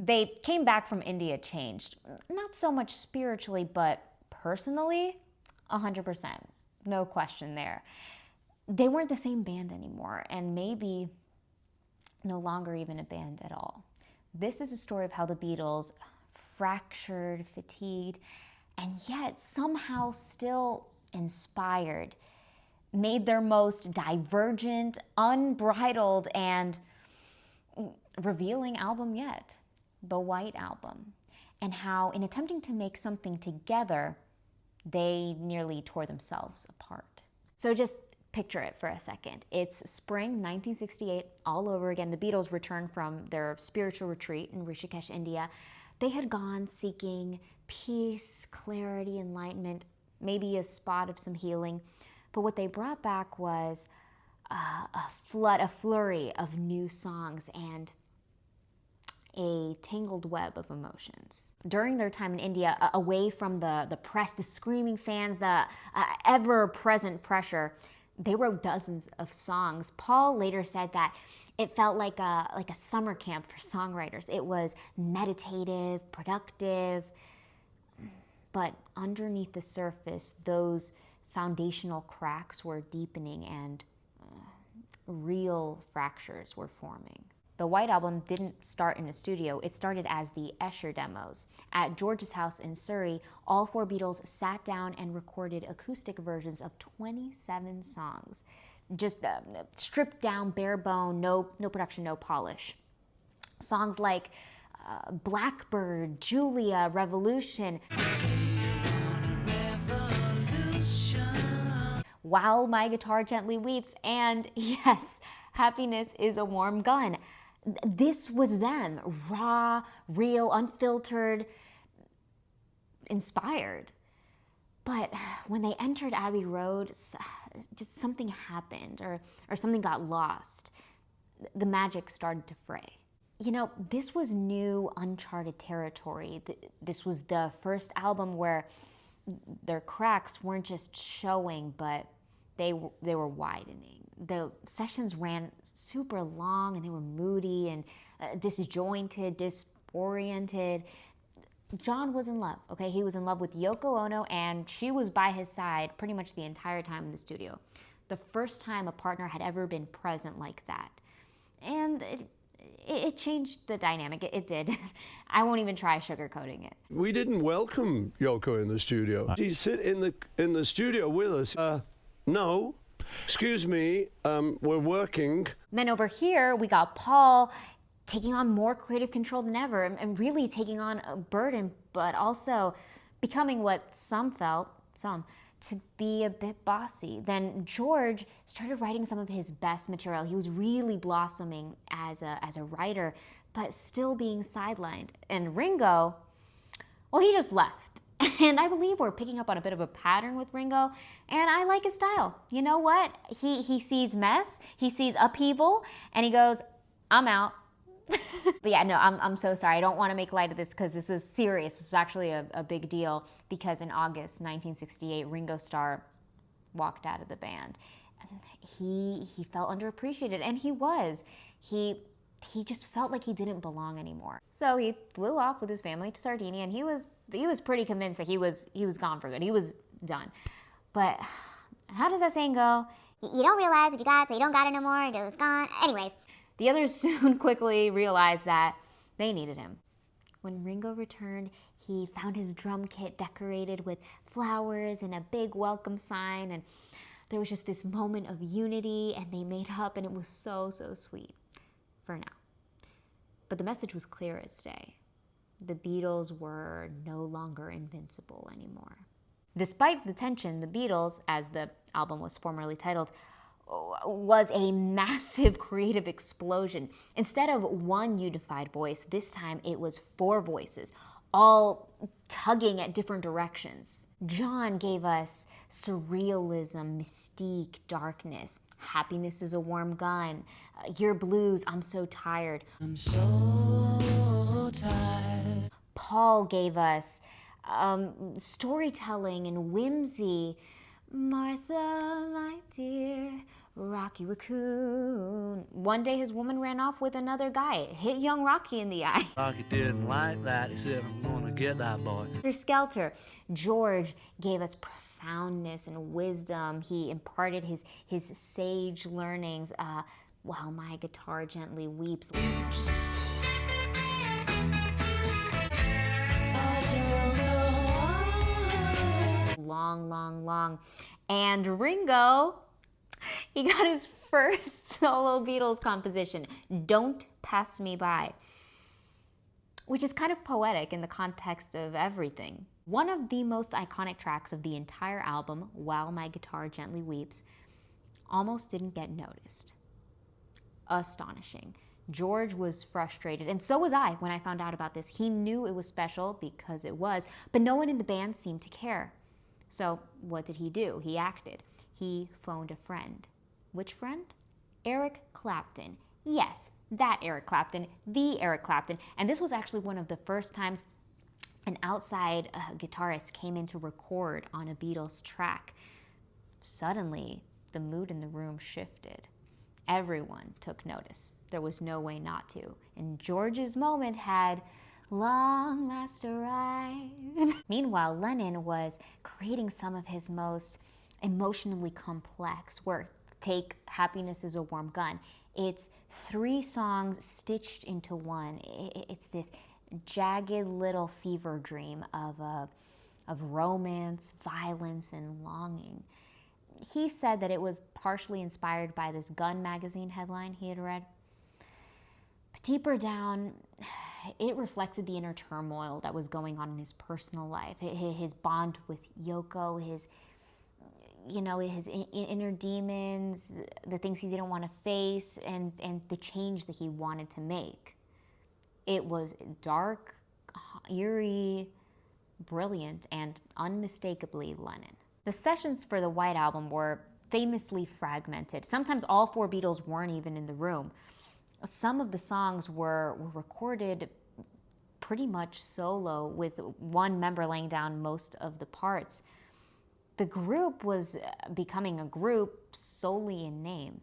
They came back from India changed. Not so much spiritually, but personally, 100%. No question there. They weren't the same band anymore, and maybe no longer even a band at all. This is a story of how the Beatles, fractured, fatigued, and yet somehow still inspired, made their most divergent, unbridled, and revealing album yet, the White Album, and how in attempting to make something together, they nearly tore themselves apart. So just picture it for a second. It's spring 1968, all over again. The Beatles returned from their spiritual retreat in Rishikesh, India. They had gone seeking peace, clarity, enlightenment, maybe a spot of some healing. But what they brought back was a flurry of new songs and a tangled web of emotions. During their time in India, away from the press, the screaming fans, the ever-present pressure, they wrote dozens of songs. Paul later said that it felt like a summer camp for songwriters. It was meditative, productive, but underneath the surface, those foundational cracks were deepening and real fractures were forming. The White Album didn't start in a studio. It started as the Escher demos. At George's house in Surrey, all four Beatles sat down and recorded acoustic versions of 27 songs. Just stripped down, bare bone, no production, no polish. Songs like Blackbird, Julia, Revolution. While My Guitar Gently Weeps, and yes, Happiness is a Warm Gun. This was them, raw, real, unfiltered, inspired. But when they entered Abbey Road, just something happened, or something got lost. The magic started to fray. You know, this was new, uncharted territory. This was the first album where their cracks weren't just showing, but they were widening. The sessions ran super long and they were moody and disjointed, disoriented. John was in love, okay? He was in love with Yoko Ono and she was by his side pretty much the entire time in the studio. The first time a partner had ever been present like that. And it changed the dynamic, it did. I won't even try sugarcoating it. We didn't welcome Yoko in the studio. She sit in the studio with us. No. Excuse me, we're working. Then over here, we got Paul taking on more creative control than ever and really taking on a burden, but also becoming what some felt, to be a bit bossy. Then George started writing some of his best material. He was really blossoming as a writer, but still being sidelined. And Ringo, well, he just left. And I believe we're picking up on a bit of a pattern with Ringo, and I like his style. You know what? He sees mess, he sees upheaval, and he goes, I'm out. But yeah, no, I'm so sorry. I don't want to make light of this because this is serious. This is actually a big deal because in August 1968, Ringo Starr walked out of the band. And he felt underappreciated, and he was. He just felt like he didn't belong anymore. So he flew off with his family to Sardinia, and he was pretty convinced that he was gone for good. He was done. But how does that saying go? You don't realize what you got, so you don't got it no more until it's gone. Anyways. The others soon quickly realized that they needed him. When Ringo returned, he found his drum kit decorated with flowers and a big welcome sign, and there was just this moment of unity, and they made up, and it was so, so sweet. For now. But the message was clear as day. The Beatles were no longer invincible anymore. Despite the tension, the Beatles, as the album was formerly titled, was a massive creative explosion. Instead of one unified voice, this time it was four voices, all tugging at different directions. John gave us surrealism, mystique, darkness. Happiness is a Warm Gun. Your Blues, I'm So Tired. I'm so tired. Paul gave us storytelling and whimsy. Martha, my dear, Rocky Raccoon. One day his woman ran off with another guy. It hit young Rocky in the eye. Rocky didn't like that. He said, I'm gonna get that boy. Helter Skelter. George gave us profoundness and wisdom. He imparted his sage learnings while my guitar gently weeps. Long, long, long. And Ringo, he got his first solo Beatles composition, Don't Pass Me By, which is kind of poetic in the context of everything. One of the most iconic tracks of the entire album, While My Guitar Gently Weeps, almost didn't get noticed. Astonishing. George was frustrated, and so was I when I found out about this. He knew it was special because it was, but no one in the band seemed to care. So what did he do? He acted. He phoned a friend. Which friend? Eric Clapton. Yes, that Eric Clapton, the Eric Clapton. And this was actually one of the first times an outside guitarist came in to record on a Beatles track. Suddenly, the mood in the room shifted. Everyone took notice. There was no way not to. And George's moment had long last arrived. Meanwhile, Lennon was creating some of his most emotionally complex work. Take Happiness is a Warm Gun. It's 3 songs stitched into one. It's this jagged little fever dream of romance, violence, and longing. He said that it was partially inspired by this Gun magazine headline he had read. But deeper down, it reflected the inner turmoil that was going on in his personal life. His bond with Yoko, his inner demons, the things he didn't want to face, and the change that he wanted to make. It was dark, eerie, brilliant, and unmistakably Lennon. The sessions for the White Album were famously fragmented. Sometimes all 4 Beatles weren't even in the room. Some of the songs were recorded pretty much solo, with one member laying down most of the parts. The group was becoming a group solely in name,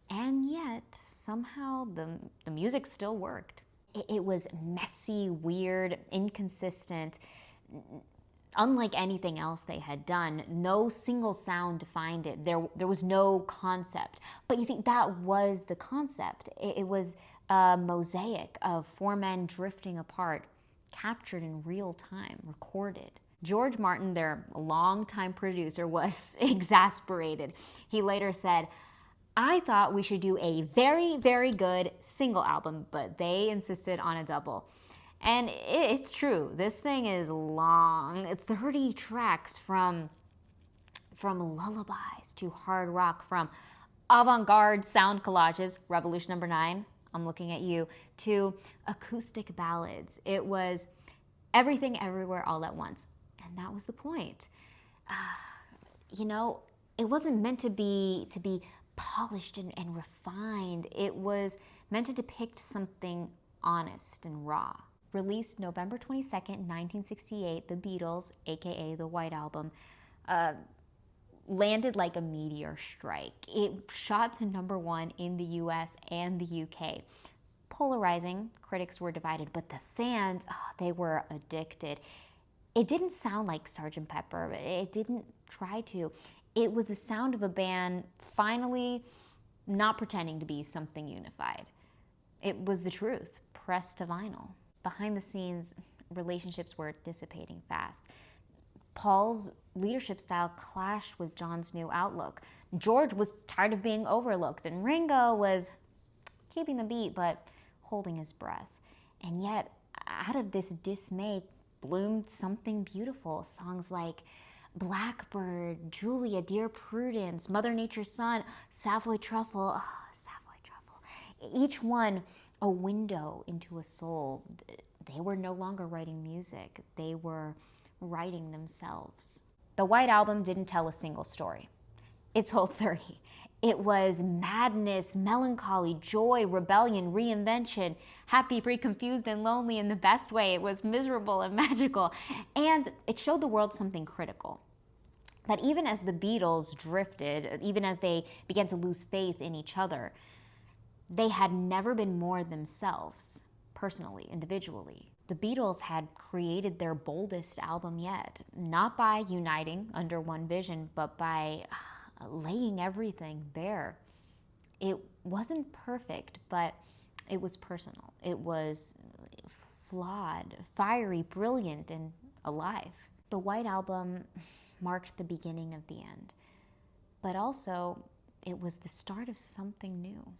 and yet somehow the music still worked. It was messy, weird, inconsistent, unlike anything else they had done. No single sound defined it. There was no concept. But you see, that was the concept. It was a mosaic of 4 men drifting apart, captured in real time, recorded. George Martin, their longtime producer, was exasperated. He later said, I thought we should do a very, very good single album, but they insisted on a double. And it's true, this thing is long, 30 tracks from lullabies to hard rock, from avant-garde sound collages, Revolution Number 9, I'm looking at you, to acoustic ballads. It was everything everywhere all at once. And that was the point. It wasn't meant to be polished and refined. It was meant to depict something honest and raw. Released November 22nd, 1968, the Beatles, aka the White Album, landed like a meteor strike. It shot to number 1 in the US and the UK. Polarizing, critics were divided, but the fans, they were addicted. It didn't sound like Sgt. Pepper. It didn't try to. It was the sound of a band finally not pretending to be something unified. It was the truth, pressed to vinyl. Behind the scenes, relationships were dissipating fast. Paul's leadership style clashed with John's new outlook. George was tired of being overlooked, and Ringo was keeping the beat but holding his breath. And yet, out of this dismay bloomed something beautiful. Songs like Blackbird, Julia, Dear Prudence, Mother Nature's Son, Savoy Truffle, Savoy Truffle. Each one a window into a soul. They were no longer writing music. They were writing themselves. The White Album didn't tell a single story. It told 30. It was madness, melancholy, joy, rebellion, reinvention, happy, free, confused, and lonely in the best way. It was miserable and magical. And it showed the world something critical. that even as the Beatles drifted, even as they began to lose faith in each other, they had never been more themselves, personally, individually. The Beatles had created their boldest album yet, not by uniting under one vision, but by laying everything bare. It wasn't perfect, but it was personal. It was flawed, fiery, brilliant, and alive. The White Album marked the beginning of the end, but also it was the start of something new.